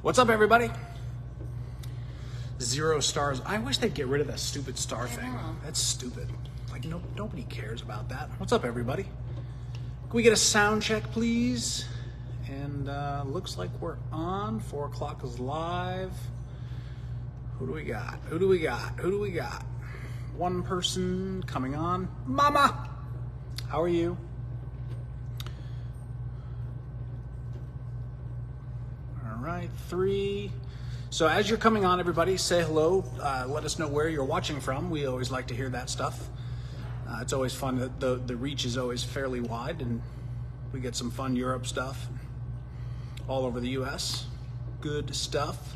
What's up, everybody? 0 stars. I wish they'd get rid of that stupid star thing. That's stupid. Like, nobody cares about that. What's up, everybody? Can we get a sound check, please? And looks like we're on. 4 o'clock is live. Who do we got? Who do we got? Who do we got? One person coming on. Mama! How are you? All right, 3. So as you're coming on, everybody, say hello. Let us know where you're watching from. We always like to hear that stuff. It's always fun. The reach is always fairly wide, and we get some fun Europe stuff all over the U.S. Good stuff.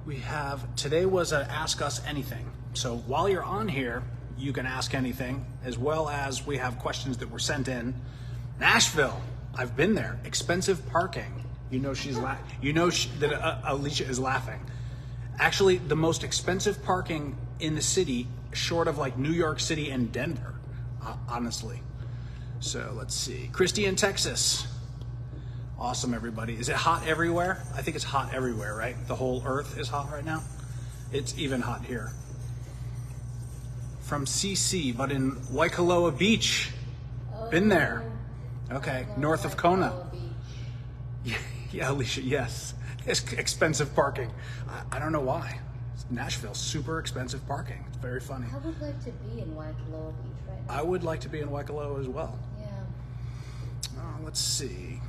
We have, today was a Ask Us Anything. So while you're on here, you can ask anything, as well as we have questions that were sent in. Nashville, I've been there. Expensive parking. You know that Alicia is laughing. Actually, the most expensive parking in the city, short of like New York City and Denver, honestly. So let's see. Christy in Texas. Awesome, everybody. Is it hot everywhere? I think it's hot everywhere, right? The whole earth is hot right now. It's even hot here. From CC, but in Waikoloa Beach. Been there. Okay, north of Kona. Yeah, Alicia, yes. It's expensive parking. I don't know why. Nashville, super expensive parking. It's very funny. I would like to be in Waikoloa Beach right now. I would like to be in Waikoloa as well. Yeah. Let's see.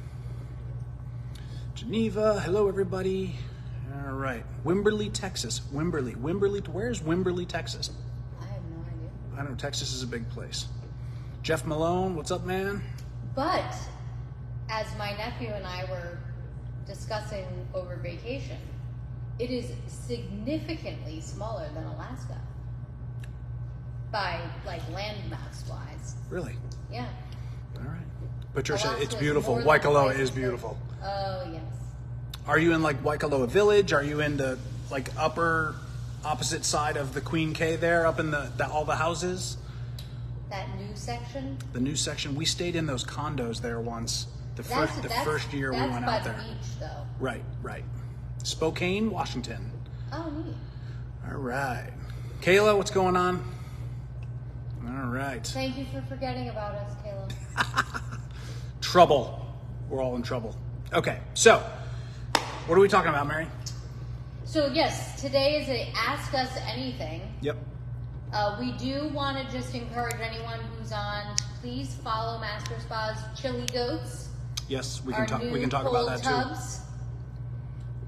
Geneva, hello everybody. All right, Wimberley, Texas. Wimberley, where's Wimberley, Texas? I have no idea. I know, Texas is a big place. Jeff Malone, what's up, man? But, as my nephew and I were discussing over vacation, it is significantly smaller than Alaska. By, like, landmass wise. Really? Yeah. All right. Patricia, Alaska it's beautiful. is more than Waikoloa twice is as big. beautiful. Oh, yes. Are you in like Waikoloa Village? Are you in the like upper opposite side of the Queen K there, up in all the houses? That new section? The new section. We stayed in those condos there once. The first year we went out there. That's by the beach, though. Right. Spokane, Washington. Oh, neat. All right. Kayla, what's going on? All right. Thank you for forgetting about us, Kayla. Trouble. We're all in trouble. Okay, so what are we talking about, Mary? So yes, today is a Ask Us Anything. Yep. We do want to just encourage anyone who's on, please follow Master Spa's Chili Goats. Yes, we can talk about that tubs. too.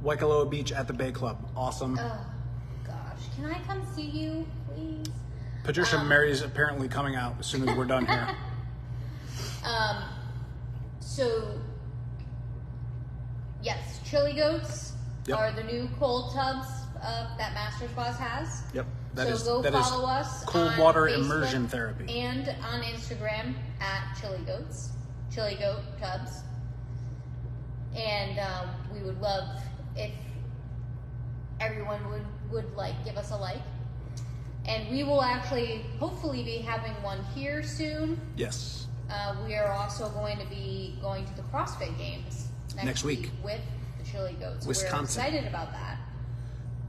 Waikoloa Beach at the Bay Club. Awesome. Oh gosh, can I come see you, please? Patricia, Mary's apparently coming out as soon as we're done here. So yes, Chili Goats are the new cold tubs that Master Spas has. Yep. Go follow us cold on water Facebook immersion therapy. And on Instagram at Chili Goats, Chili Goat Tubs. And we would love if everyone would like give us a like. And we will actually hopefully be having one here soon. Yes. We are also going to be going to the CrossFit Games next week with the Chili Goats. Wisconsin. We're excited about that.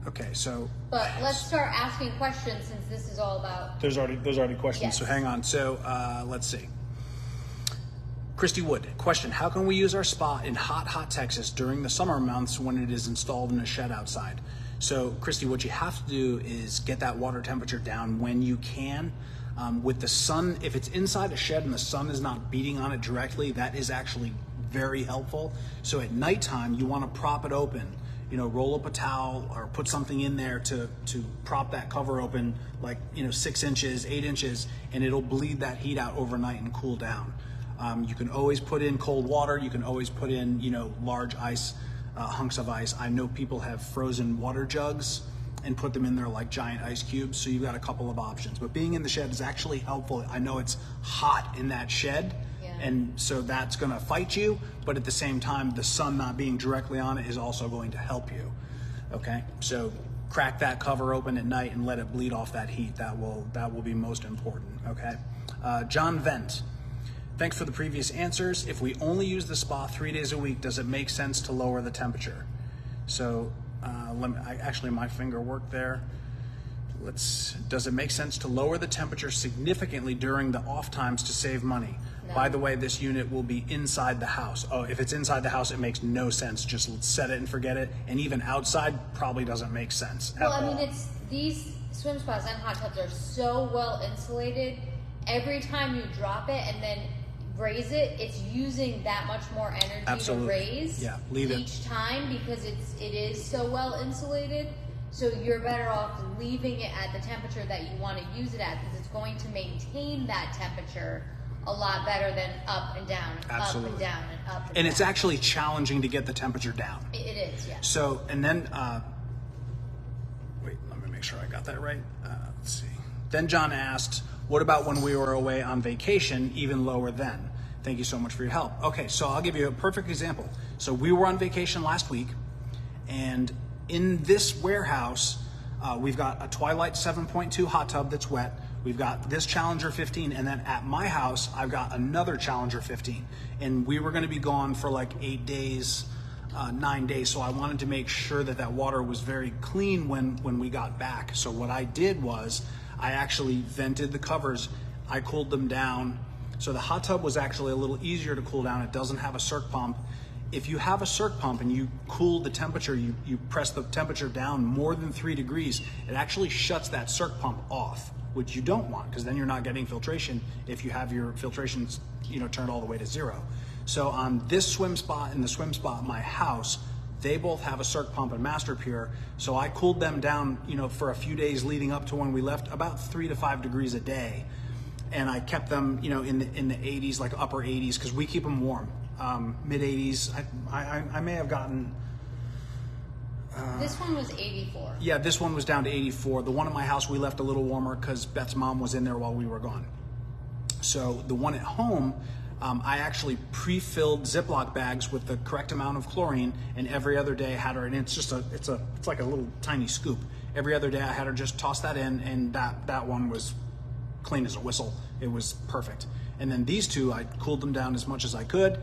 Okay, so. But let's start asking questions since this is all about. There's already questions, Yes. So hang on. So let's see. Christy Wood, question: how can we use our spa in hot Texas during the summer months when it is installed in a shed outside? So Christy, what you have to do is get that water temperature down when you can. With the sun, if it's inside a shed and the sun is not beating on it directly, that is actually very helpful. So at nighttime, you want to prop it open. Roll up a towel or put something in there to prop that cover open, like 6 inches, 8 inches, and it'll bleed that heat out overnight and cool down. You can always put in cold water. You can always put in large ice, hunks of ice. I know people have frozen water jugs and put them in there like giant ice cubes. So you've got a couple of options. But being in the shed is actually helpful. I know it's hot in that shed, and so that's gonna fight you, but at the same time, the sun not being directly on it is also going to help you, okay? So crack that cover open at night and let it bleed off that heat. That will be most important, okay? John Vent, thanks for the previous answers. If we only use the spa 3 days a week, does it make sense to lower the temperature? So actually my finger worked there. Does it make sense to lower the temperature significantly during the off times to save money? No. By the way, this unit will be inside the house. Oh, if it's inside the house, it makes no sense. Just set it and forget it. And even outside probably doesn't make sense at all. Well, I mean, these swim spas and hot tubs are so well insulated. Every time you drop it and then raise it, it's using that much more energy Absolutely. To raise each time because it is so well insulated. So you're better off leaving it at the temperature that you want to use it at because it's going to maintain that temperature a lot better than up and down, Absolutely. Up and down, and up and And down. it's actually challenging to get the temperature down. It is, yeah. So, and then, wait, let me make sure I got that right. Let's see. Then John asked, what about when we were away on vacation, even lower then? Thank you so much for your help. Okay, so I'll give you a perfect example. So we were on vacation last week, and in this warehouse, we've got a Twilight 7.2 hot tub that's wet. We've got this Challenger 15, and then at my house, I've got another Challenger 15. And we were gonna be gone for like 8 days, 9 days, so I wanted to make sure that that water was very clean when we got back. So what I did was, I actually vented the covers, I cooled them down. So the hot tub was actually a little easier to cool down. It doesn't have a circ pump. If you have a circ pump and you cool the temperature, you press the temperature down more than 3 degrees, it actually shuts that circ pump off, which you don't want because then you're not getting filtration if you have your filtration turned all the way to 0. So on this swim spot and the swim spot at my house, they both have a circ pump and Master Pure. So I cooled them down, for a few days leading up to when we left, about 3 to 5 degrees a day. And I kept them, in the 80s, like upper 80s, because we keep them warm. Mid 80s. I may have gotten. This one was 84. Yeah, this one was down to 84. The one at my house we left a little warmer because Beth's mom was in there while we were gone. So the one at home, I actually pre-filled Ziploc bags with the correct amount of chlorine, and every other day I had her, and it's like a little tiny scoop. Every other day I had her just toss that in, and that one was clean as a whistle. It was perfect. And then these two, I cooled them down as much as I could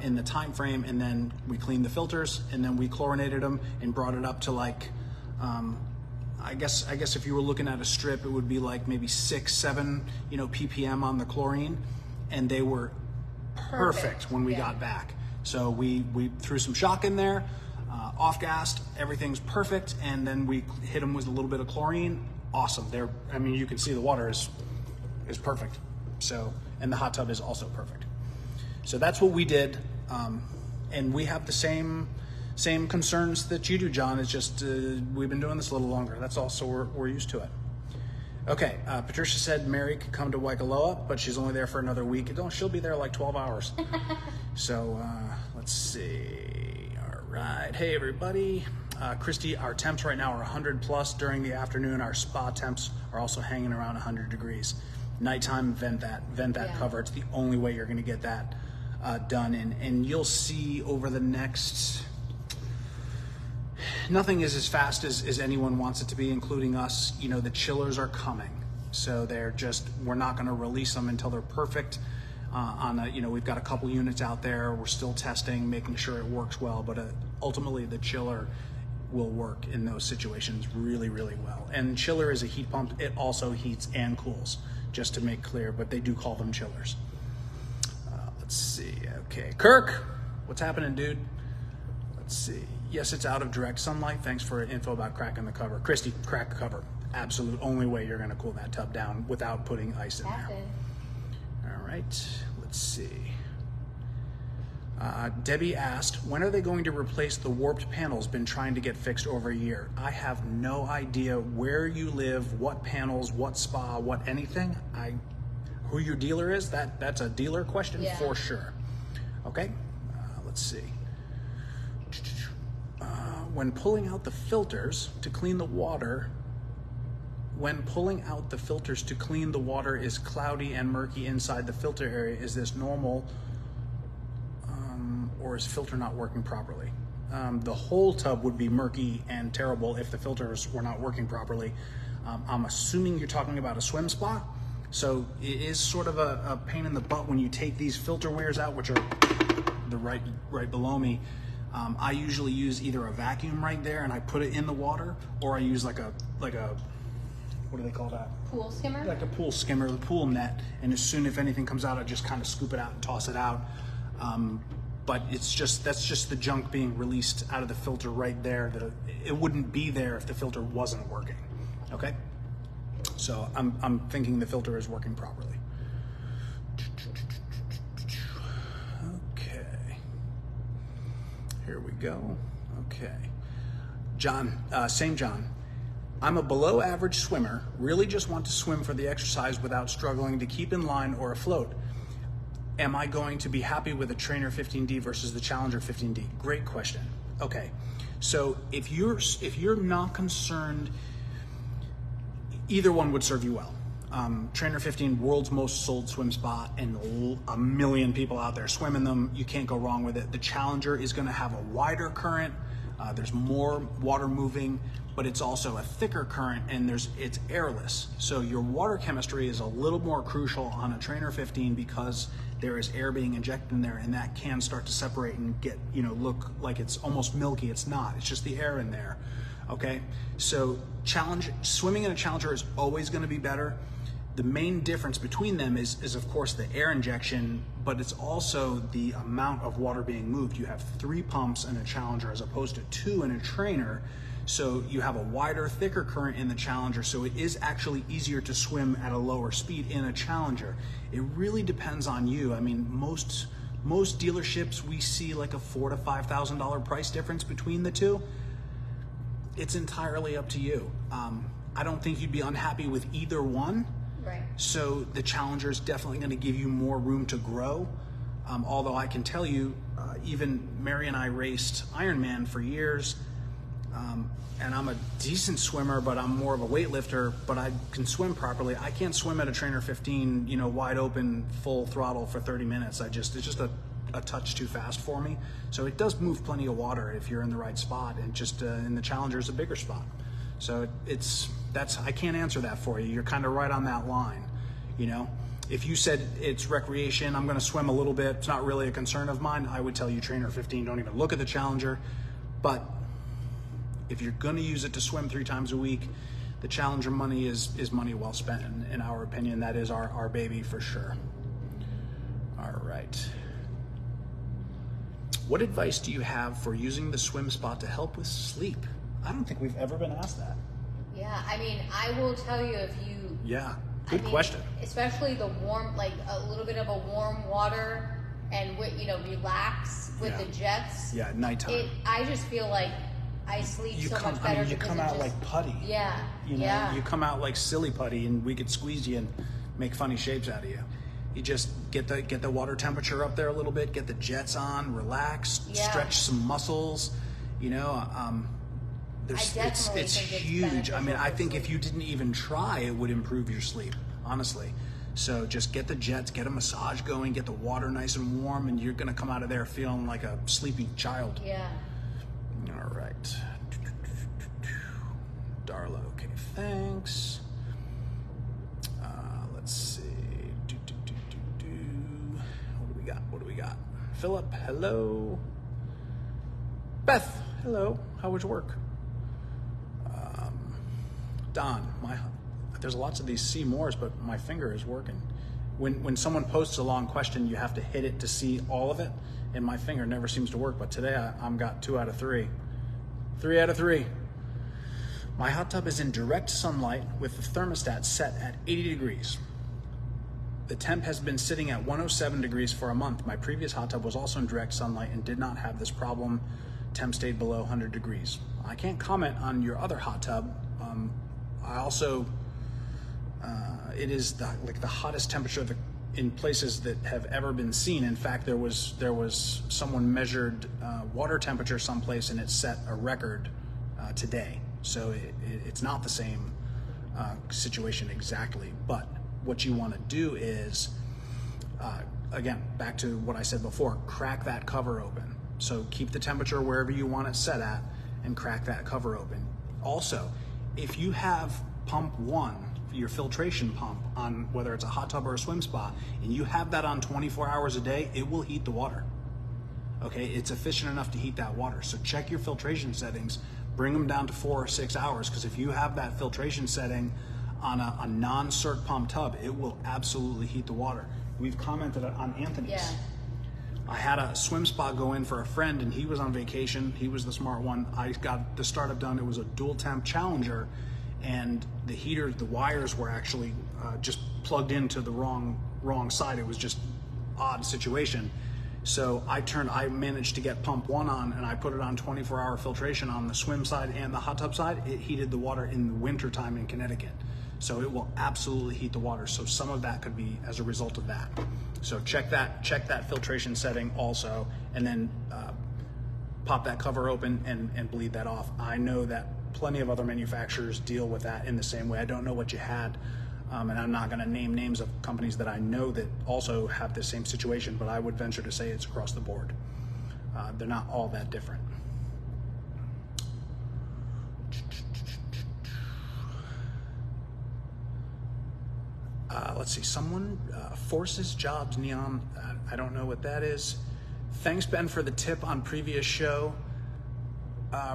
in the time frame, and then we cleaned the filters, and then we chlorinated them and brought it up to like, I guess if you were looking at a strip, it would be like maybe 6, 7, ppm on the chlorine, and they were perfect when we got back. So we threw some shock in there, off-gassed, everything's perfect, and then we hit them with a little bit of chlorine. Awesome. You can see the water is perfect. So, and the hot tub is also perfect. So that's what we did, and we have the same concerns that you do, John. It's just we've been doing this a little longer. That's all. So we're used to it. Okay, Patricia said Mary could come to Waikoloa, but she's only there for another week. She'll be there like 12 hours. So let's see. All right. Hey, everybody. Christy, our temps right now are 100 plus during the afternoon. Our spa temps are also hanging around 100 degrees. Nighttime, vent that cover. It's the only way you're going to get that done. And you'll see over the next, nothing is as fast as anyone wants it to be, including us. The chillers are coming. So we're not going to release them until they're perfect. We've got a couple units out there. We're still testing, making sure it works well, but ultimately the chiller will work in those situations really, really well. And chiller is a heat pump. It also heats and cools, just to make clear, but they do call them chillers. Let's see. Okay, Kirk, what's happening, dude? Let's see. Yes, it's out of direct sunlight. Thanks for info about cracking the cover. Christy, crack the cover. Absolute only way you're gonna cool that tub down without putting ice in there. All right, let's see. Debbie asked, when are they going to replace the warped panels been trying to get fixed over a year? I have no idea where you live, what panels, what spa, what anything. Who your dealer is, that's a dealer question for sure. Okay, let's see. When pulling out the filters to clean the water, is cloudy and murky inside the filter area. Is this normal? Or is filter not working properly? The whole tub would be murky and terrible if the filters were not working properly. I'm assuming you're talking about a swim spa. So it is sort of a pain in the butt when you take these filter weirs out, which are right below me. I usually use either a vacuum right there and I put it in the water, or I use like a what do they call that? Pool skimmer? Like a pool skimmer, the pool net, and as soon if anything comes out, I just kind of scoop it out and toss it out. But that's just the junk being released out of the filter right there. It wouldn't be there if the filter wasn't working. Okay, so I'm thinking the filter is working properly. Okay, here we go. Okay, John, same John. I'm a below average swimmer, really just want to swim for the exercise without struggling to keep in line or afloat. Am I going to be happy with a Trainer 15D versus the Challenger 15D? Great question. Okay, so if you're not concerned, either one would serve you well. Trainer 15, world's most sold swim spot, and a million people out there swimming them. You can't go wrong with it. The Challenger is going to have a wider current. There's more water moving, but it's also a thicker current, and it's airless. So your water chemistry is a little more crucial on a Trainer 15 because there is air being injected in there, and that can start to separate and get, look like it's almost milky. It's not, it's just the air in there. Okay, so swimming in a Challenger is always going to be better. The main difference between them is of course the air injection, but it's also the amount of water being moved. You have 3 pumps in a Challenger as opposed to 2 in a Trainer. So you have a wider, thicker current in the Challenger, so it is actually easier to swim at a lower speed in a Challenger. It really depends on you. I mean, most dealerships, we see like a $4,000 to $5,000 price difference between the two. It's entirely up to you. I don't think you'd be unhappy with either one. Right. So the Challenger is definitely going to give you more room to grow. Although I can tell you, even Mary and I raced Ironman for years, and I'm a decent swimmer, but I'm more of a weightlifter, but I can swim properly. I can't swim at a Trainer 15, wide open, full throttle for 30 minutes. it's just a touch too fast for me. So it does move plenty of water if you're in the right spot, and just in the Challenger is a bigger spot. So I can't answer that for you. You're kind of right on that line, If you said it's recreation, I'm going to swim a little bit, it's not really a concern of mine, I would tell you Trainer 15, don't even look at the Challenger. But if you're going to use it to swim 3 times a week, the Challenger money is money well spent, in our opinion. That is our baby for sure. All right. What advice do you have for using the swim spot to help with sleep? I don't think we've ever been asked that. Yeah, I mean, I will tell you if you... Yeah, good question. Especially the warm, like a little bit of a warm water and, relax with the jets. Yeah, at nighttime. I just feel like I sleep so much better. You come out like putty. Yeah, You come out like silly putty, and we could squeeze you and make funny shapes out of you. You just get the water temperature up there a little bit, get the jets on, relax, stretch some muscles, it's huge. I mean, I think if you didn't even try, it would improve your sleep, honestly. So just get the jets, get a massage going, get the water nice and warm, and you're going to come out of there feeling like a sleepy child. Yeah. All right. Darla, okay, thanks. Let's see. What do we got? Philip, hello. Beth, hello. How was your work? Don, there's lots of these see mores, but my finger is working. When someone posts a long question, you have to hit it to see all of it, and my finger never seems to work. But today I'm got 2 out of 3. 3 out of 3. My hot tub is in direct sunlight with the thermostat set at 80 degrees. The temp has been sitting at 107 degrees for a month. My previous hot tub was also in direct sunlight and did not have this problem. Temp stayed below 100 degrees. I can't comment on your other hot tub. I also, it is the hottest temperature in places that have ever been seen. In fact, there was someone measured water temperature someplace, and it set a record today. So it's not the same situation exactly. But what you want to do is, again, back to what I said before, crack that cover open. So keep the temperature wherever you want it set at, and crack that cover open. Also, if you have pump 1, your filtration pump, on whether it's a hot tub or a swim spa, and you have that on 24 hours a day, it will heat the water. Okay, it's efficient enough to heat that water. So check your filtration settings, bring them down to 4 or 6 hours, because if you have that filtration setting on a non-circ pump tub, it will absolutely heat the water. We've commented on Anthony's. Yeah. I had a swim spa go in for a friend, and he was on vacation. He was the smart one. I got the startup done. It was a dual temp Challenger, and the heater, the wires were actually just plugged into the wrong side. It was just odd situation. So I managed to get pump 1 on, and I put it on 24-hour filtration on the swim side and the hot tub side. It heated the water in the winter time in Connecticut. So it will absolutely heat the water. So some of that could be as a result of that. So check that filtration setting also, and then pop that cover open and bleed that off. I know that plenty of other manufacturers deal with that in the same way. I don't know what you had, and I'm not gonna name names of companies that I know that also have the same situation, but I would venture to say it's across the board. They're not all that different. Let's see, someone forces jobs neon. I don't know what that is. Thanks, Ben, for the tip on previous show.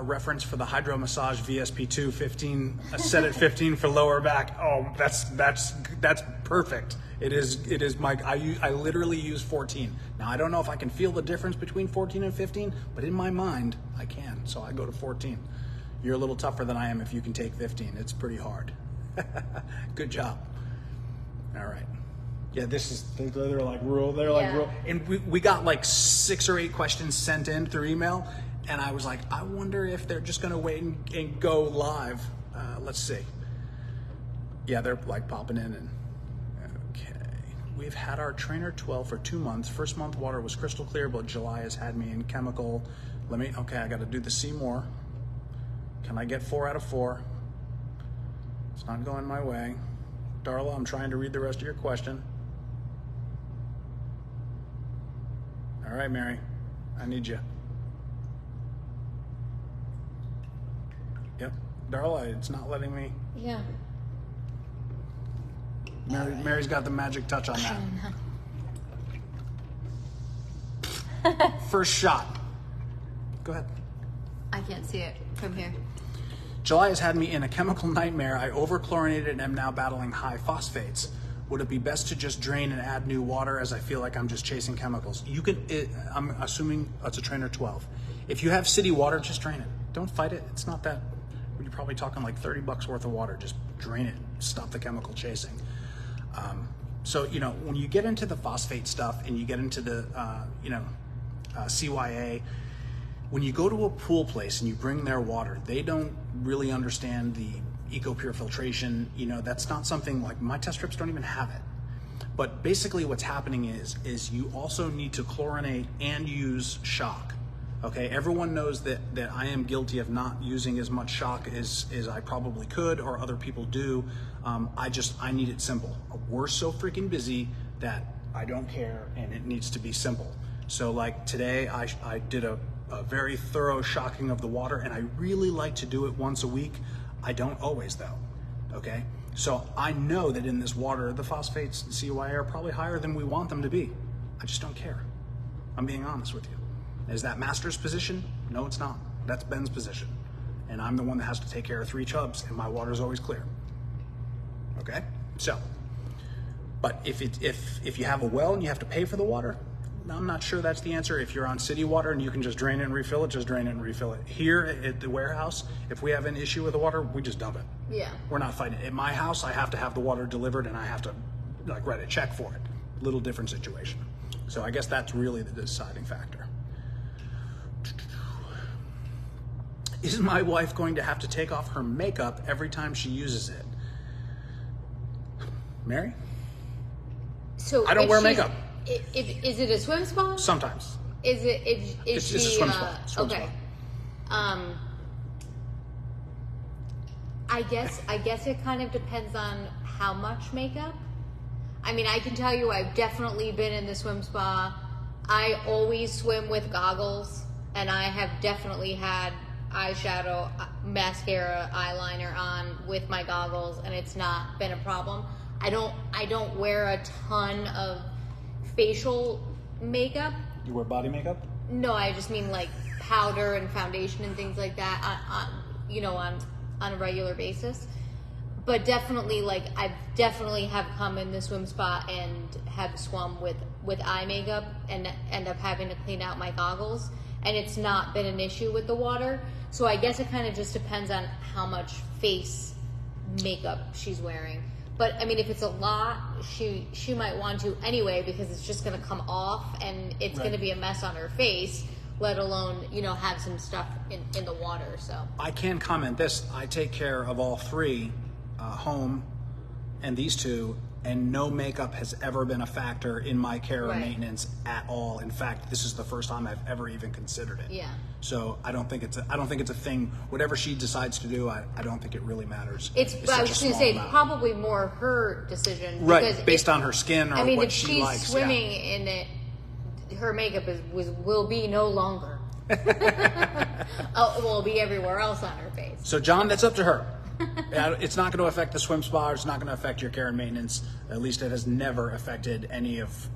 Reference for the hydro massage VSP2 15, set at 15 for lower back. Oh, that's perfect. It is my, I literally use 14. Now I don't know if I can feel the difference between 14 and 15, but in my mind I can, so I go to 14. You're a little tougher than I am if you can take 15. It's pretty hard. Good job. All right. Yeah, they're like rule. They're like rule. And we got like 6 or 8 questions sent in through email, and I was like, I wonder if they're just gonna wait and go live. Let's see. Yeah, they're like popping in. And okay, we've had our Trainer 12 for 2 months. First month water was crystal clear, but July has had me in chemical. Okay, I got to do the C more. Can I get 4 out of 4? It's not going my way. Darla, I'm trying to read the rest of your question. All right, Mary, I need you. Yep, Darla, it's not letting me. Yeah. Mary's got the magic touch on that. First shot. Go ahead. I can't see it from here. July has had me in a chemical nightmare. I overchlorinated and am now battling high phosphates. Would it be best to just drain and add new water, as I feel like I'm just chasing chemicals? You can, I'm assuming it's a Trainer 12. If you have city water, just drain it. Don't fight it. It's not that, you're probably talking like 30 bucks worth of water. Just drain it. Stop the chemical chasing. So, you know, when you get into the phosphate stuff and you get into the, CYA, when you go to a pool place and you bring their water, they don't really understand the eco-pure filtration. You know, that's not something like my test strips don't even have it. But basically what's happening is you also need to chlorinate and use shock. Okay, everyone knows that I am guilty of not using as much shock as I probably could or other people do. I need it simple. We're so freaking busy that I don't care, and it needs to be simple. So like today, I did a very thorough shocking of the water, and I really like to do it once a week. I don't always though, okay? So I know that in this water, the phosphates and CYA are probably higher than we want them to be. I just don't care. I'm being honest with you. Is that Master's position? No, it's not. That's Ben's position. And I'm the one that has to take care of 3 chubs, and my water's always clear. Okay? So, but if you have a well and you have to pay for the water, I'm not sure that's the answer. If you're on city water and you can just drain it and refill it, just drain it and refill it. Here at the warehouse, if we have an issue with the water, we just dump it. Yeah. We're not fighting it. At my house, I have to have the water delivered, and I have to like write a check for it. Little different situation. So I guess that's really the deciding factor. Is my wife going to have to take off her makeup every time she uses it? Mary? So I don't wear makeup. Is it a swim spa? Sometimes. It's a swim spa. Okay. I guess it kind of depends on how much makeup. I mean, I can tell you I've definitely been in the swim spa. I always swim with goggles, and I have definitely had eyeshadow, mascara, eyeliner on with my goggles, and it's not been a problem. I don't wear a ton of facial makeup You wear body makeup? No, I just mean like powder and foundation and things like that on a regular basis. But definitely, like, I've definitely have come in the swim spa and have swum with eye makeup and end up having to clean out my goggles, and it's not been an issue with the water. So I guess it kind of just depends on how much face makeup she's wearing. But I mean, if it's a lot, she might want to anyway, because it's just going to come off and it's Right. going to be a mess on her face, let alone, have some stuff in the water. So I can comment this. I take care of all three, home and these two, and no makeup has ever been a factor in my care or Right. maintenance at all. In fact, this is the first time I've ever even considered it. Yeah. So I don't think it's a thing. Whatever she decides to do, I don't think it really matters. I was such a going to small say, amount. probably more her decision. Right, because based on her skin or I mean, what if she she's likes. swimming yeah. in it, her makeup will be no longer. Will be everywhere else on her face. So John, that's up to her. It's not going to affect the swim spa. It's not going to affect your care and maintenance. At least it has never affected any of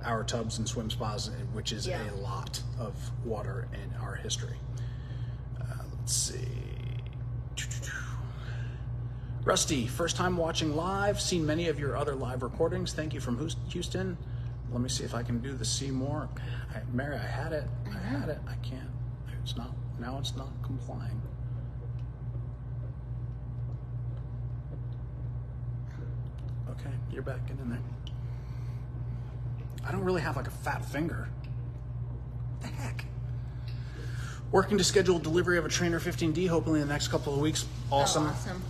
our tubs and swim spas, which is Yeah. a lot of water in our history. Let's see. Rusty, first time watching live. Seen many of your other live recordings. Thank you from Houston. Let me see if I can do the see more. Mary, I had it. I can't. It's not. Now it's not complying. Okay, you're back. Get in there. I don't really have like a fat finger. What the heck? Working to schedule delivery of a Trainer 15D, hopefully in the next couple of weeks. Awesome. Oh, awesome.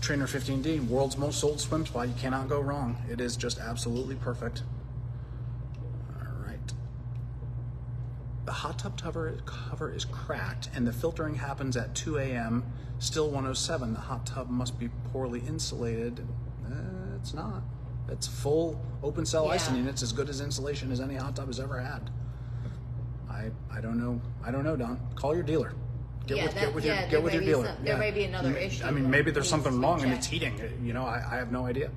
Trainer 15D, world's most sold swim spa. You cannot go wrong. It is just absolutely perfect. All right. The hot tub cover is cracked and the filtering happens at 2 a.m. Still 107. The hot tub must be poorly insulated. It's not. It's full open cell Yeah. icing. It's as good as insulation as any hot tub has ever had. I don't know. I don't know, Don. Call your dealer. Get with your dealer. There may be another issue. I mean, maybe there's that something needs to be wrong and checked. it's heating. You know, I have no idea.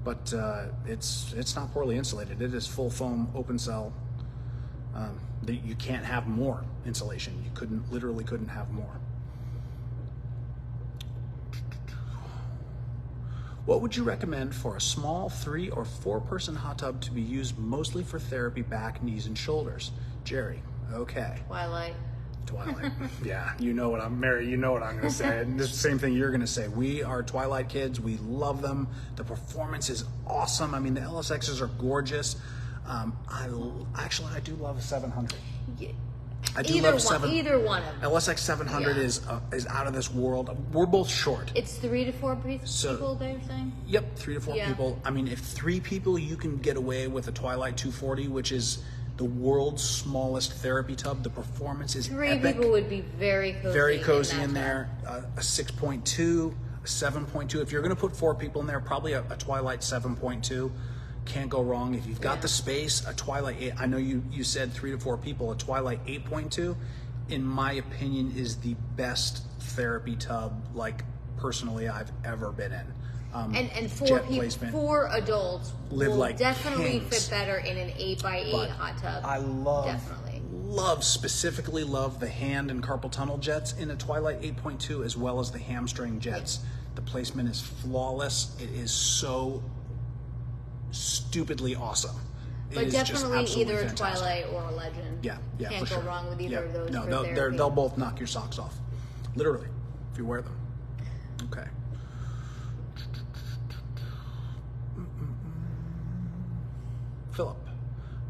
But it's not poorly insulated. It is full foam, open cell. You can't have more insulation. You literally couldn't have more. What would you recommend for a small 3 or 4 person hot tub to be used mostly for therapy, back, knees, and shoulders? Jerry, okay. Twilight. Yeah, you know what I'm going to say. And this is the same thing you're going to say. We are Twilight kids. We love them. The performance is awesome. I mean, the LSXs are gorgeous. I do love a 700. Yeah. I do love Either one of them. LSX 700 Yeah. is out of this world. We're both short. It's 3 to 4 people, they're saying? Yep, 3 to 4 Yeah. people. I mean, if 3 people, you can get away with a Twilight 240, which is the world's smallest therapy tub. The performance is 3 epic. people would be very cozy. Very cozy that in tub. there. A 6.2, a 7.2. If you're going to put 4 people in there, probably a Twilight 7.2. Can't go wrong. If you've got the space, a Twilight 8. I know you said 3 to 4 people. A Twilight 8.2, in my opinion, is the best therapy tub, like, personally, I've ever been in. And 4 jet people, placement. 4 adults Live will like definitely kings. fit better in an 8x8 But hot tub. I specifically love the hand and carpal tunnel jets in a Twilight 8.2, as well as the hamstring jets. The placement is flawless. It is so stupidly awesome. But It is just definitely absolutely either fantastic. a Twilight or a Legend. Yeah, Can't for go sure. wrong with either Yeah. of those. No, for they'll therapy. both knock your socks off, literally, if you wear them. Okay. Philip,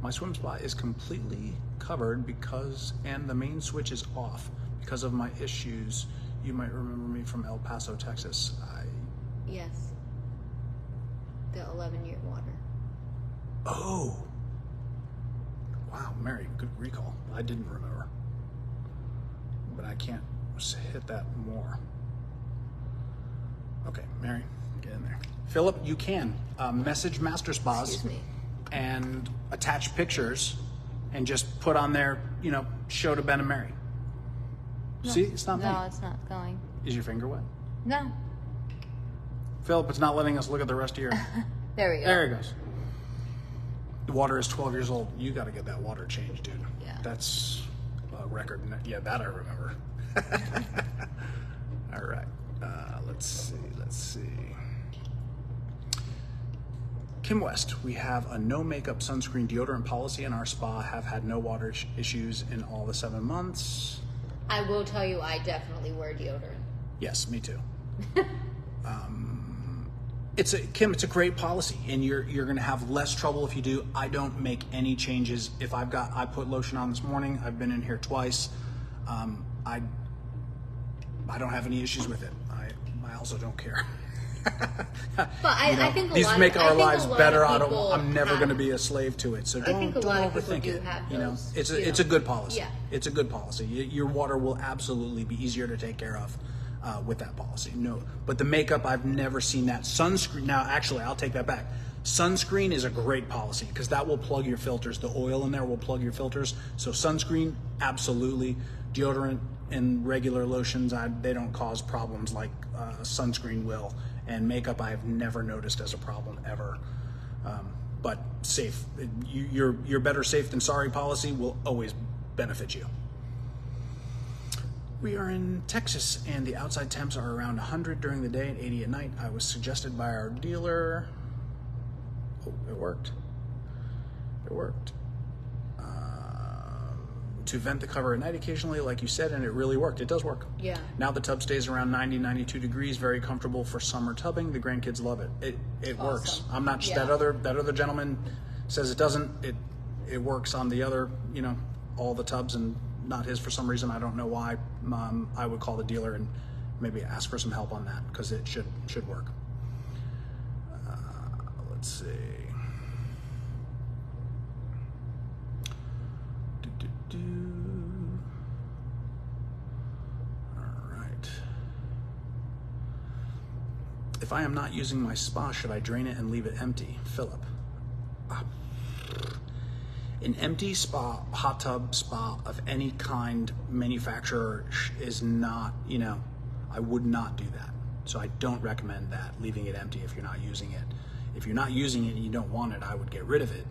my swim spa is completely covered and the main switch is off because of my issues. You might remember me from El Paso, Texas. Yes. The 11-year water. Oh. Wow, Mary, good recall. I didn't remember. But I can't hit that more. Okay, Mary, get in there. Philip, you can message Master Spas Excuse me. and attach pictures and just put on there, show to Ben and Mary. No. See, it's not No, me. it's not going. Is your finger wet? No. Philip, it's not letting us look at the rest of your... There we go. There it goes. The water is 12 years old. You got to get that water changed, dude. Yeah. That's a record. Yeah, that I remember. All right. Let's see. Kim West, we have a no makeup sunscreen deodorant policy in our spa. Have had no water issues in all the 7 months. I will tell you, I definitely wear deodorant. Yes, me too. Kim, it's a great policy, and you're going to have less trouble if you do. I don't make any changes. If I put lotion on this morning. I've been in here twice. I don't have any issues with it. I also don't care. But I think these make our lives better. I'm never going to be a slave to it. So don't overthink it. It's a good policy. Yeah. It's a good policy. Your water will absolutely be easier to take care of with that policy. No, but the makeup, I've never seen that. Sunscreen. Now, actually, I'll take that back. Sunscreen is a great policy because that will plug your filters. The oil in there will plug your filters. So sunscreen, absolutely. Deodorant and regular lotions, they don't cause problems like sunscreen will. And makeup, I've never noticed as a problem ever. But safe, your better safe than sorry policy will always benefit you. We are in Texas, and the outside temps are around 100 during the day and 80 at night. I was suggested by our dealer. Oh, it worked. To vent the cover at night occasionally, like you said, and it really worked. It does work. Yeah. Now the tub stays around 90, 92 degrees, very comfortable for summer tubbing. The grandkids love it. It works. I'm not, that other gentleman says it doesn't. It works on the other, all the tubs, and not his for some reason. I don't know why. I would call the dealer and maybe ask for some help on that because it should work. Let's see. All right. If I am not using my spa, should I drain it and leave it empty? Philip. An empty spa, hot tub spa of any kind, manufacturer is not, I would not do that. So I don't recommend that, leaving it empty if you're not using it. If you're not using it and you don't want it, I would get rid of it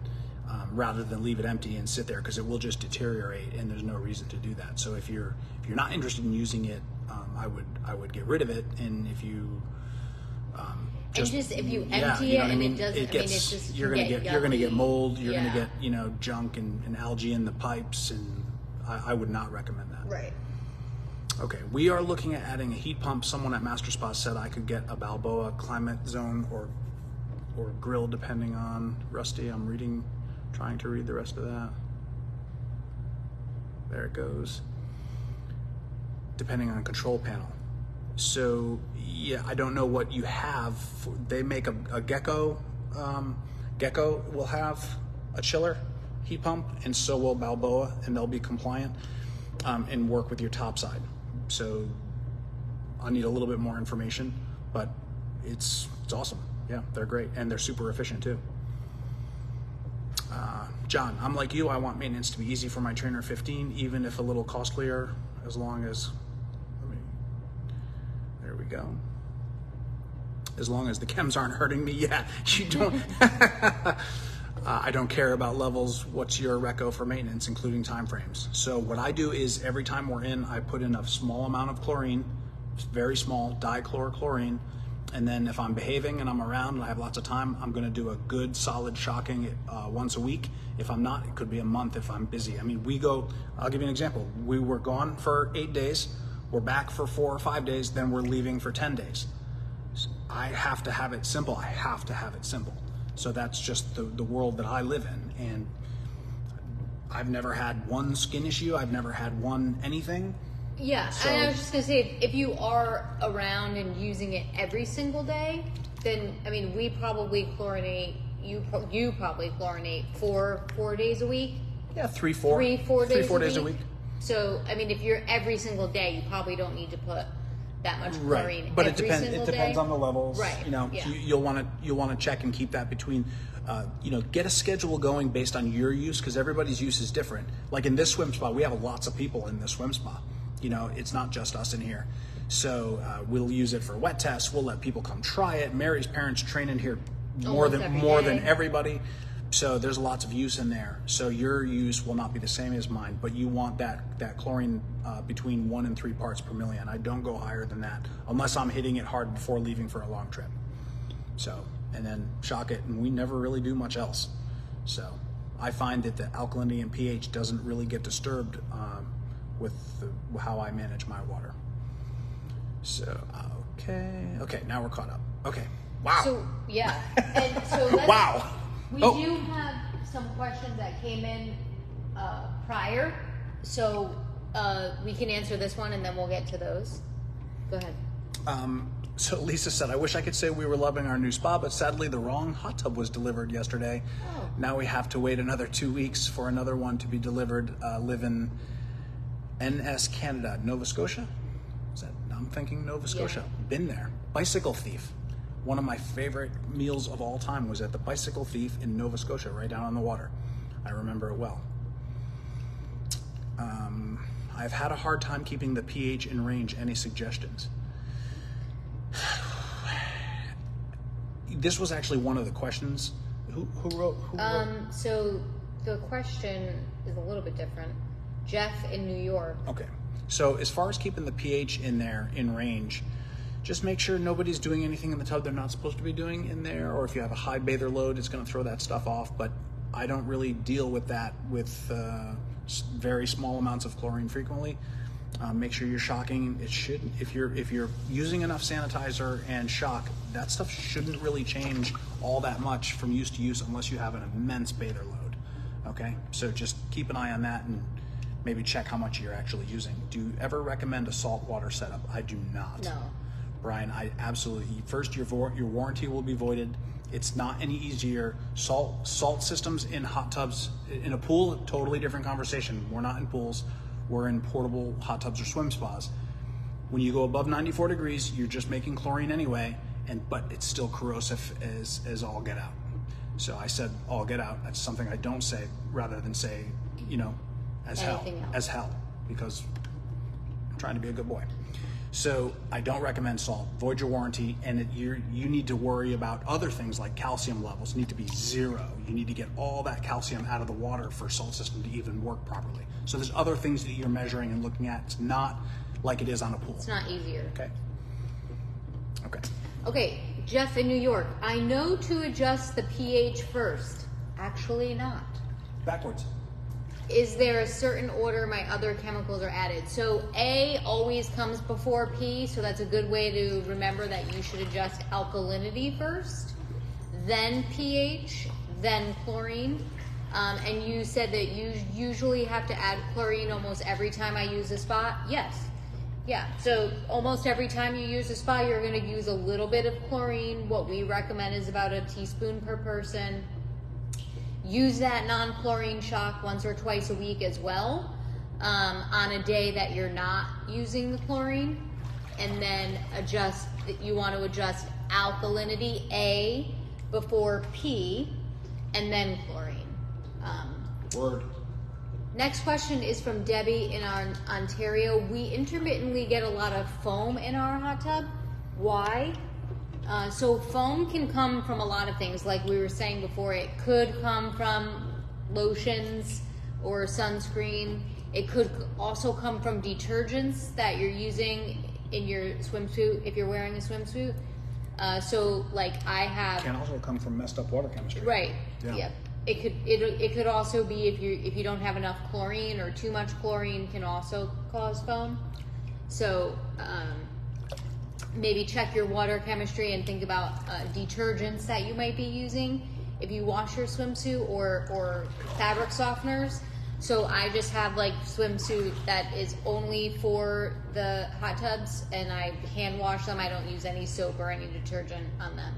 rather than leave it empty and sit there because it will just deteriorate and there's no reason to do that. So if you're not interested in using it, I would get rid of it. And if you if you empty it and it doesn't, you're gonna get mold, you're gonna get junk and algae in the pipes, and I would not recommend that. Right. Okay, we are looking at adding a heat pump. Someone at Master Spa said I could get a Balboa climate zone or grill depending on Rusty. I'm trying to read the rest of that. There it goes. Depending on control panel. So yeah, I don't know what you have. They make a Gecko. Gecko will have a chiller heat pump, and so will Balboa, and they'll be compliant and work with your top side. So I need a little bit more information, but it's awesome. Yeah, they're great, and they're super efficient too. John, I'm like you. I want maintenance to be easy for my Trainer 15, even if a little costlier, as long as. There we go. As long as the chems aren't hurting me, yeah, you don't. I don't care about levels. What's your reco for maintenance, including time frames? So what I do is every time we're in, I put in a small amount of chlorine, very small dichlorochlorine, and then if I'm behaving and I'm around and I have lots of time, I'm going to do a good solid shocking once a week. If I'm not, it could be a month if I'm busy. I mean, I'll give you an example. We were gone for 8 days. We're back for 4 or 5 days, then we're leaving for 10 days. So I have to have it simple. So that's just the world that I live in. And I've never had one skin issue. I've never had one anything. Yeah, so, and I was just going to say, if you are around and using it every single day, then, I mean, we probably chlorinate, you probably chlorinate 4 days a week. Yeah, 4 days a week. So, I mean, if you're every single day, you probably don't need to put that much chlorine. But every it depends on the levels. Right. You'll want to check and keep that between. Get a schedule going based on your use, because everybody's use is different. Like in this swim spa, we have lots of people in this swim spa. It's not just us in here. So we'll use it for wet tests. We'll let people come try it. Mary's parents train in here more than everybody. So there's lots of use in there. So your use will not be the same as mine, but you want that chlorine between 1 and 3 parts per million. I don't go higher than that unless I'm hitting it hard before leaving for a long trip. So, and then shock it, and we never really do much else. So I find that the alkalinity and pH doesn't really get disturbed with how I manage my water. So, okay, now we're caught up. Okay, wow. So, yeah, and so let's, wow. We do have some questions that came in prior, so we can answer this one and then we'll get to those. Go ahead. So Lisa said, I wish I could say we were loving our new spa, but sadly the wrong hot tub was delivered yesterday. Oh. Now we have to wait another 2 weeks for another one to be delivered. Live in NS Canada, Nova Scotia? I'm thinking Nova Scotia. Yeah. Been there. Bicycle Thief. One of my favorite meals of all time was at the Bicycle Thief in Nova Scotia, right down on the water. I remember it well. I've had a hard time keeping the pH in range. Any suggestions? This was actually one of the questions. Who wrote? So the question is a little bit different. Jeff in New York. Okay. So as far as keeping the pH in there in range, just make sure nobody's doing anything in the tub they're not supposed to be doing in there, or if you have a high bather load, it's going to throw that stuff off. But I don't really deal with that with very small amounts of chlorine frequently. Make sure you're shocking. It should, if you're using enough sanitizer and shock, that stuff shouldn't really change all that much from use to use unless you have an immense bather load. Okay, so just keep an eye on that and maybe check how much you're actually using. Do you ever recommend a saltwater setup? I do not. No. Brian, I absolutely, first your warranty will be voided. It's not any easier. Salt systems in hot tubs, in a pool, totally different conversation. We're not in pools. We're in portable hot tubs or swim spas. When you go above 94 degrees, you're just making chlorine anyway, but it's still corrosive as all get out. So I said all get out. That's something I don't say, rather than say, as hell, because I'm trying to be a good boy. So I don't recommend salt. Void your warranty, and you need to worry about other things like calcium levels need to be 0. You need to get all that calcium out of the water for a salt system to even work properly. So there's other things that you're measuring and looking at. It's not like it is on a pool. It's not easier. Okay, Jeff in New York. I know to adjust the pH first. Actually not. Backwards. Is there a certain order my other chemicals are added? So A always comes before P, so that's a good way to remember that you should adjust alkalinity first, then pH, then chlorine. And you said that you usually have to add chlorine almost every time I use a spa. Yes. Yeah, so almost every time you use a spa, you're going to use a little bit of chlorine. What we recommend is about a teaspoon per person. Use that non-chlorine shock once or twice a week as well, on a day that you're not using the chlorine. And then you want to adjust alkalinity A before P, and then chlorine. Word. Next question is from Debbie in Ontario. We intermittently get a lot of foam in our hot tub. Why? So foam can come from a lot of things. Like we were saying before, it could come from lotions or sunscreen. It could also come from detergents that you're using in your swimsuit if you're wearing a swimsuit. So like I have. Can also come from messed up water chemistry. Right. Yeah. It could also be if you don't have enough chlorine, or too much chlorine can also cause foam. So maybe check your water chemistry and think about detergents that you might be using if you wash your swimsuit, or fabric softeners. So I just have like swimsuit that is only for the hot tubs, and I hand wash them. I don't use any soap or any detergent on them.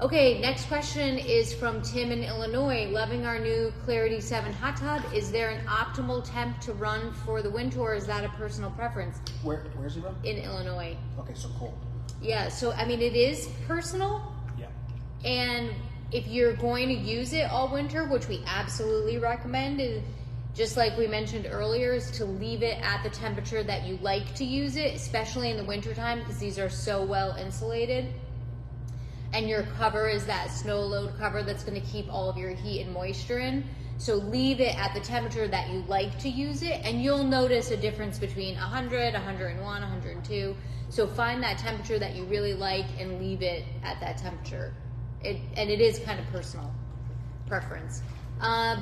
Okay, next question is from Tim in Illinois. Loving our new Clarity 7 hot tub. Is there an optimal temp to run for the winter, or is that a personal preference? Where's he from? In Illinois. Okay, so cold. Yeah, so I mean, it is personal. Yeah. And if you're going to use it all winter, which we absolutely recommend, is just like we mentioned earlier, is to leave it at the temperature that you like to use it, especially in the wintertime, because these are so well insulated. and your cover is that snow load cover that's going to keep all of your heat and moisture in. So leave it at the temperature that you like to use it, and you'll notice a difference between 100, 101, 102. So find that temperature that you really like and leave it at that temperature. And it is kind of personal preference.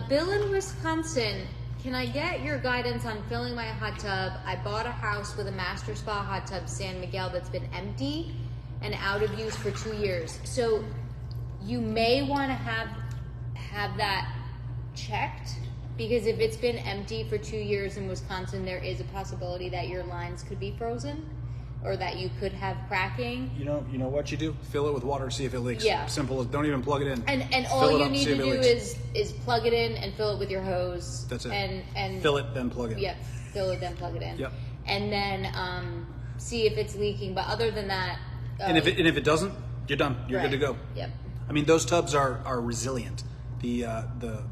Bill in Wisconsin, can I get your guidance on filling my hot tub? I bought a house with a master spa hot tub, San Miguel, that's been empty and out of use for 2 years. So you may want to have that checked, because if it's been empty for 2 years in Wisconsin, there is a possibility that your lines could be frozen or that you could have cracking. You know what you do? Fill it with water, see if it leaks. Yeah. Simple as, don't even plug it in. And all you need to do is plug it in and fill it with your hose. That's it. And fill it, then plug it in. Yep. Fill it, then plug it in. Yep. And then see if it's leaking. But other than that, and if it doesn't, you're done. You're good to go. Yep. I mean, those tubs are resilient. The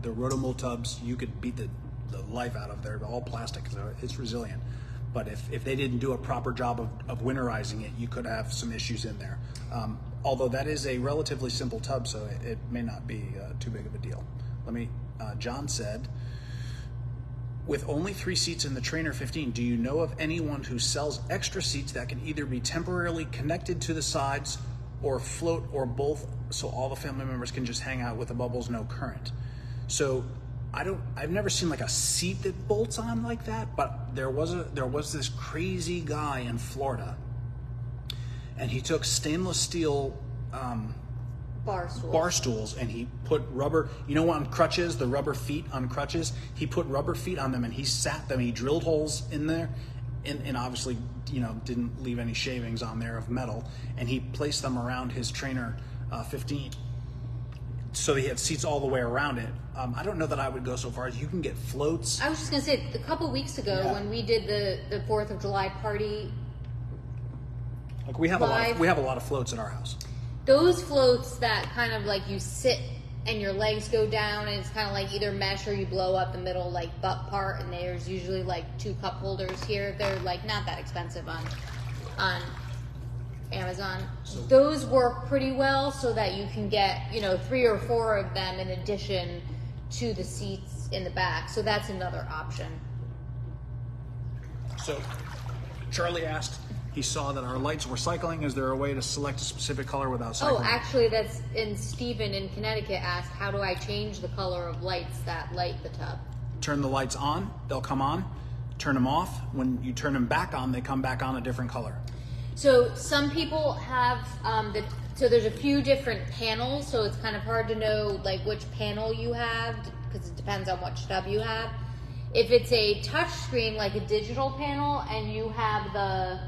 Rotomold tubs, you could beat the life out of. They're all plastic, so it's resilient. But if they didn't do a proper job of winterizing it, you could have some issues in there. Although that is a relatively simple tub, so it may not be too big of a deal. John said, with only 3 seats in the Trainer 15, do you know of anyone who sells extra seats that can either be temporarily connected to the sides or float, or both, so all the family members can just hang out with the bubbles, no current? So I've never seen like a seat that bolts on like that, but there was this crazy guy in Florida, and he took stainless steel bar stools, and he put rubber, on crutches, the rubber feet on crutches, he put rubber feet on them, and he sat them, he drilled holes in there, and obviously, didn't leave any shavings on there of metal, and he placed them around his Trainer 15. So he had seats all the way around it. I don't know that I would go so far as you can get floats. I was just gonna say, a couple weeks ago when we did the 4th of July party, like we have a lot of floats at our house. Those floats that kind of like you sit and your legs go down, and it's kind of like either mesh or you blow up the middle like butt part, and there's usually like 2 cup holders here. They're like not that expensive on Amazon. So those work pretty well, so that you can get 3 or 4 of them in addition to the seats in the back. So that's another option. So Charlie asked, he saw that our lights were cycling. Is there a way to select a specific color without cycling? Oh, actually, Stephen in Connecticut asked, how do I change the color of lights that light the tub? Turn the lights on, they'll come on. Turn them off. When you turn them back on, they come back on a different color. So some people have, so there's a few different panels, so it's kind of hard to know like which panel you have, because it depends on which tub you have. If it's a touch screen, like a digital panel, and you have the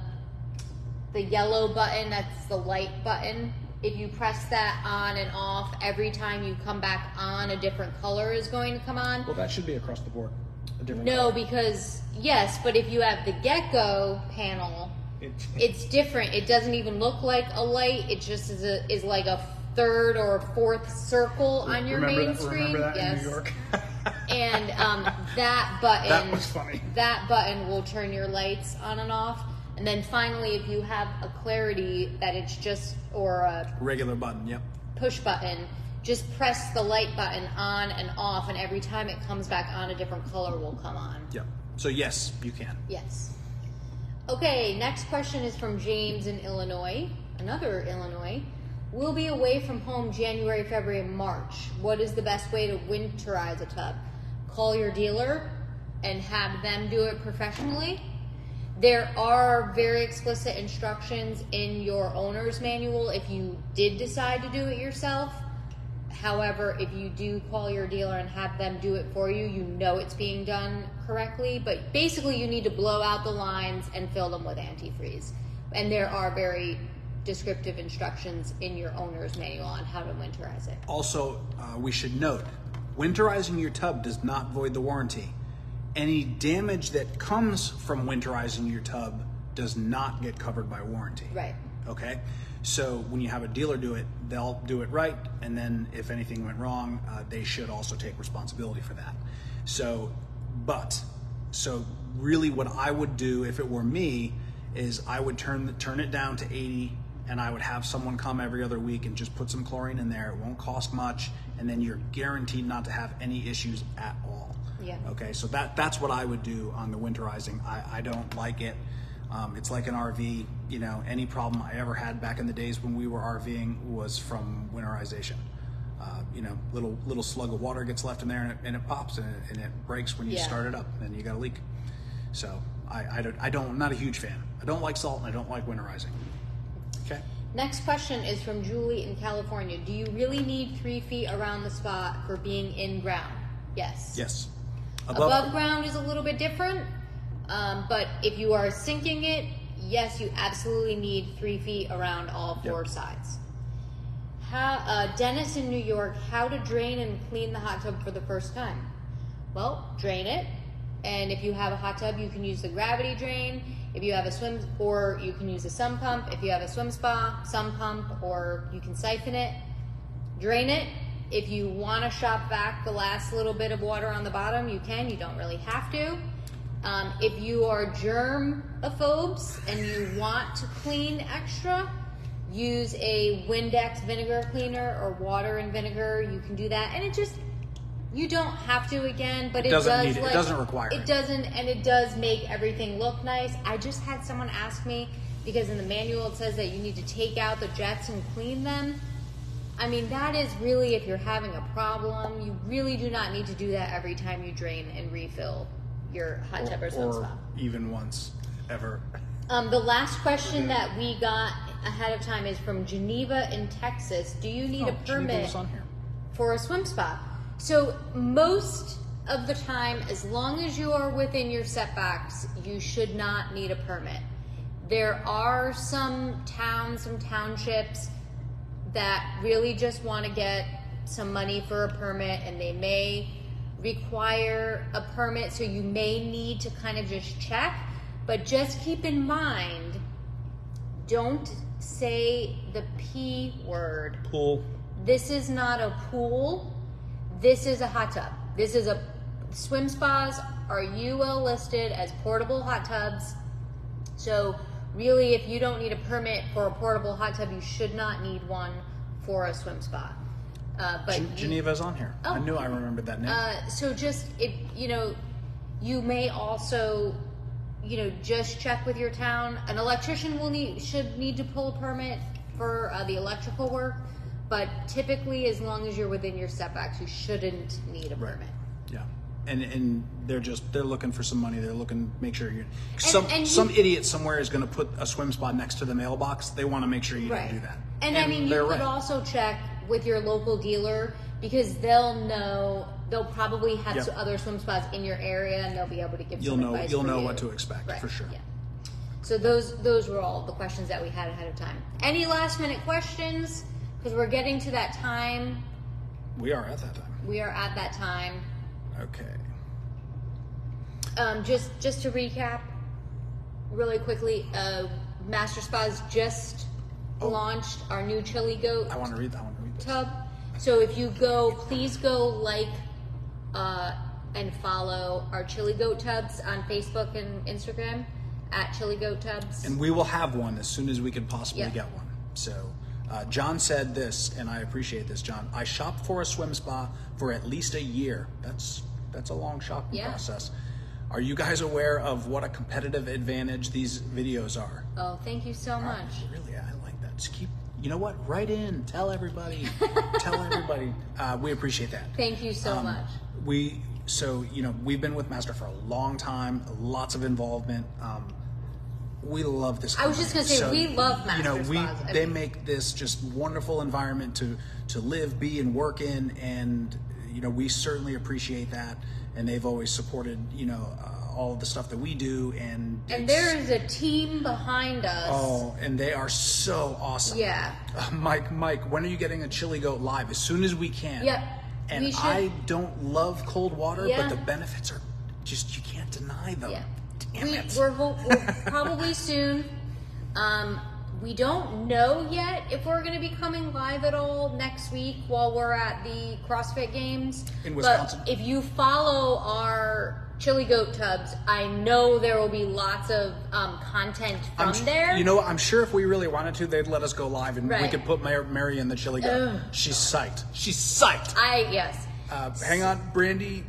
yellow button, that's the light button, if you press that on and off, every time you come back on, a different color is going to come on. Well, that should be across the board. A different color. No, because, yes, but if you have the get-go panel, it's different. It doesn't even look like a light. It just is like a 3rd or 4th circle on your main screen. Remember that in New York? And that button, that was funny. That button will turn your lights on and off. And then finally, if you have a clarity that it's just, or a regular button, yep, push button, just press the light button on and off, and every time it comes back on, a different color will come on. Yep. So yes, you can. Yes. Okay, next question is from James in Illinois, another Illinois. We'll be away from home January, February, and March. What is the best way to winterize a tub? Call your dealer and have them do it professionally. There are very explicit instructions in your owner's manual if you did decide to do it yourself. However, if you do call your dealer and have them do it for you, you know it's being done correctly. But basically, you need to blow out the lines and fill them with antifreeze. And there are very descriptive instructions in your owner's manual on how to winterize it. Also, we should note, winterizing your tub does not void the warranty. Any damage that comes from winterizing your tub does not get covered by warranty. Right. Okay? So when you have a dealer do it, they'll do it right, and then if anything went wrong, they should also take responsibility for that. So really what I would do if it were me is I would turn it down to 80 and I would have someone come every other week and just put some chlorine in there. It won't cost much, and then you're guaranteed not to have any issues at all. Yeah. Okay, so that's what I would do on the winterizing. I don't like it. It's like an RV. You know, any problem I ever had back in the days when we were RVing was from winterization. You know, little slug of water gets left in there and it pops and it breaks when you start it up, and you got a leak. So I'm not a huge fan. I don't like salt and I don't like winterizing. Okay. Next question is from Julie in California. Do you really need 3 feet around the spot for being in ground? Yes. Yes. Above ground is a little bit different, but if you are sinking it, yes, you absolutely need 3 feet around all 4 sides. Dennis in New York, how to drain and clean the hot tub for the first time? Well, drain it, and if you have a hot tub, you can use the gravity drain. If you have a swim, or you can use a sump pump. If you have a swim spa, sump pump, or you can siphon it. Drain it. If you want to shop back the last little bit of water on the bottom, you can. You don't really have to. If you are germaphobes and you want to clean extra, use a Windex vinegar cleaner or water and vinegar. You can do that, and you don't have to again, but it doesn't require it. It doesn't, and it does make everything look nice. I just had someone ask me, because in the manual it says that you need to take out the jets and clean them. I mean, that is really, if you're having a problem, you really do not need to do that every time you drain and refill your hot tub or swim spa. Even once, ever. The last question that we got ahead of time is from Geneva in Texas. Do you need a permit for a swim spa? So most of the time, as long as you are within your setbacks, you should not need a permit. There are some towns, some townships that really just want to get some money for a permit, and they may require a permit, so you may need to kind of just check. But just keep in mind, don't say the P word. Pool. This is not a pool. This is a hot tub. Swim spas are UL listed as portable hot tubs. So really, if you don't need a permit for a portable hot tub, you should not need one for a swim spa. But Geneva's on here. Oh, I knew I remembered that name. So just, you may also, just check with your town. An electrician should need to pull a permit for the electrical work, but typically, as long as you're within your setbacks, you shouldn't need a permit. Yeah, and they're looking for some money. They're looking to make sure some idiot somewhere is going to put a swim spa next to the mailbox. They want to make sure you don't do that. And I mean, you could also check with your local dealer, because they'll know. They'll probably have other swim spas in your area, and they'll be able to give some advice. You'll know what to expect for sure. Yeah. So those were all the questions that we had ahead of time. Any last minute questions? Because we're getting to that time. We are at that time. We are at that time. Okay. Just to recap, really quickly, Master Spas just launched our new Chili Goat. I want to read this. Tub. So if you go, please go like and follow our Chili Goat Tubs on Facebook and Instagram at Chili Goat Tubs. And we will have one as soon as we can possibly get one. So John said this, and I appreciate this, John. I shopped for a swim spa for at least a year. That's a long shopping process. Are you guys aware of what a competitive advantage these videos are? Oh, thank you so much. Really, I like that. Just keep, you know what? Write in. Tell everybody. Tell everybody. We appreciate that. Thank you so much. We've been with Master for a long time. Lots of involvement. We love this company. I was just going to say, we love Master Spas. They make this just wonderful environment to live, be, and work in, and we certainly appreciate that. And they've always supported, all of the stuff that we do, and there is a team behind us. Oh, and they are so awesome. Yeah. Mike, when are you getting a Chili Goat live? As soon as we can. Yep. And I don't love cold water, but the benefits are just, you can't deny them. Yeah. Damn it. We're probably soon. We don't know yet if we're going to be coming live at all next week while we're at the CrossFit Games. In Wisconsin. But if you follow our Chili Goat Tubs. I know there will be lots of content from there. You know, I'm sure if we really wanted to, they'd let us go live and we Right. could put Mary in the Chili Goat. She's psyched. She's psyched. Yes. Hang on, Brandy.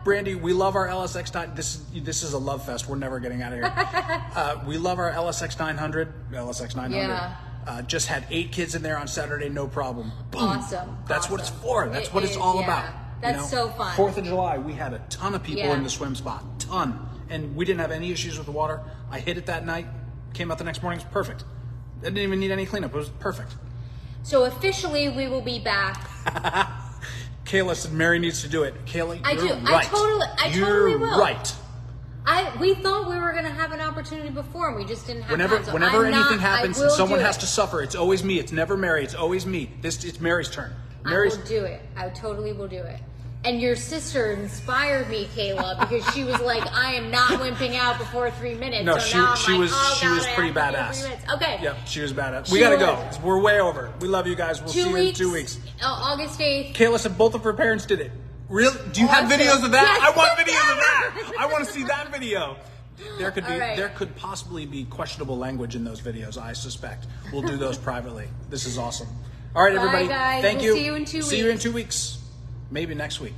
Brandy, we love our LSX 9. This is a love fest. We're never getting out of here. We love our LSX 900. LSX 900. Yeah. Just had 8 kids in there on Saturday, no problem. Boom. Awesome. That's what it's for. That's what it's all about. That's so fun. 4th of July, we had a ton of people Yeah. in the swim spot. Ton. And we didn't have any issues with the water. I hit it that night. Came out the next morning. It was perfect. I didn't even need any cleanup. It was perfect. So officially, we will be back. Kayla said Mary needs to do it. Kayla, you're right. I totally will. Right. We thought we were going to have an opportunity before, and we just didn't have time. So Whenever anything happens and someone has to to suffer, it's always me. It's never Mary. It's always me. It's Mary's turn. I will do it. I totally will do it. And your sister inspired me, Kayla, because she was like, "I am not wimping out before 3 minutes." No, so now she I'm was like, she was I pretty have to do badass. 3 minutes. Okay. Yep, she was badass. She We gotta was. go. We're way over. We love you guys. We'll see you in 2 weeks. August 8th. Kayla said both of her parents did it. Really? Do you have Awesome. videos of that? Yes. I want videos of that. I want to see that video. There could be, All right. there could possibly be questionable language in those videos. I suspect. We'll do those privately. This is awesome. All right, Bye, everybody. guys. Thank We'll you. see you in 2 See you in weeks. 2 weeks. Maybe next week.